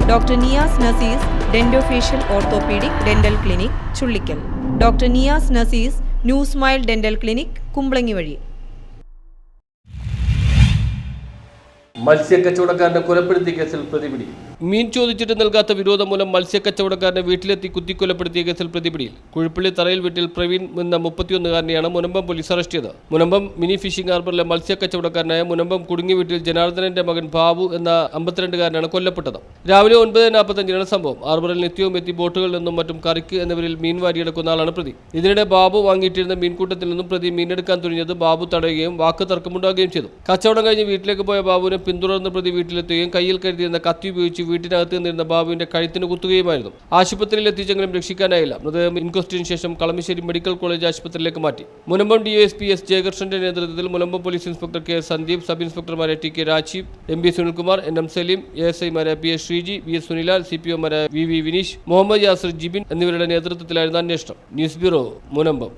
Doctor Niyas Nasees dentofacial orthopedic dental clinic Chullickal. Doctor Niyas Nasees new smile dental clinic Kumbalangi വഴി. മത്സ്യക്കച്ചവടക്കാരനെ കൊലപ്പെടുത്തിയ കേസിൽ പ്രതിപിടി. മീൻ ചോദിച്ചിട്ട് നൽകാത്ത വിരോധം മൂലം മത്സ്യക്കച്ചവടക്കാരനെ വീട്ടിലെത്തി കുത്തിക്കൊലപ്പെടുത്തിയ കേസിൽ പ്രതിപിടിയിൽ. കുഴിപ്പള്ളി തറയിൽ വീട്ടിൽ പ്രവീൺ എന്ന 31-കാരനെയാണ് മുനമ്പം പോലീസ് അറസ്റ്റ് ചെയ്തത്. മുനമ്പം മിനി ഫിഷിംഗ് ഹാർബറിലെ മത്സ്യക്കച്ചവടക്കാരനായ മുനമ്പം കുടുങ്ങി വീട്ടിൽ ജനാർദ്ദനന്റെ മകൻ ബാബു എന്ന 52-കാരനാണ് കൊല്ലപ്പെട്ടത്. രാവിലെ 9:45 സംഭവം. ഹാർബറിൽ നിത്യവും എത്തി ബോട്ടുകളിൽ നിന്നും മറ്റും കറിക്ക് എന്നിവരിൽ മീൻ വാരിയെടുക്കുന്ന ആളാണ് പ്രതി. ഇതിനിടെ ബാബു വാങ്ങിയിട്ടിരുന്ന മീൻകൂട്ടത്തിൽ നിന്നും പ്രതി മീനെടുക്കാൻ തുനിഞ്ഞത് ബാബു തടയുകയും വാക്ക് തർക്കമുണ്ടാകുകയും ചെയ്തു. കച്ചവടം കഴിഞ്ഞ് വീട്ടിലേക്ക് പോയ ബാബുവിനെ പിന്തുടർന്ന് പ്രതി വീട്ടിലെത്തുകയും കയ്യിൽ കരുതിയിരുന്ന കത്തി ഉപയോഗിച്ച് വീട്ടിനകത്ത് നിന്നിരുന്ന ബാബുവിന്റെ കഴുത്തിന് കുത്തുകയുമായിരുന്നു. ആശുപത്രിയിൽ എത്തിച്ചെങ്കിലും രക്ഷിക്കാനായില്ല. മൃതദേഹം ഇൻക്വസ്റ്റിന് ശേഷം കളമശ്ശേരി മെഡിക്കൽ കോളേജ് ആശുപത്രിയിലേക്ക് മാറ്റി. മുനമ്പം DSP S ജയകൃഷ്ണന്റെ നേതൃത്വത്തിൽ Munambam police inspector K Sandeep, sub ഇൻസ്പെക്ടർമാരെ TK Rajeev, MB Sunilkumar, NM Saleem, ASI-മാരായ PS ശ്രീജി, VS സുനിലാൽ, CPO-മാരായ VV വിനീഷ്, മുഹമ്മദ് യാസിർ, ജിബിൻ എന്നിവരുടെ നേതൃത്വത്തിലായിരുന്നു അന്വേഷണം. News bureau, Munambam.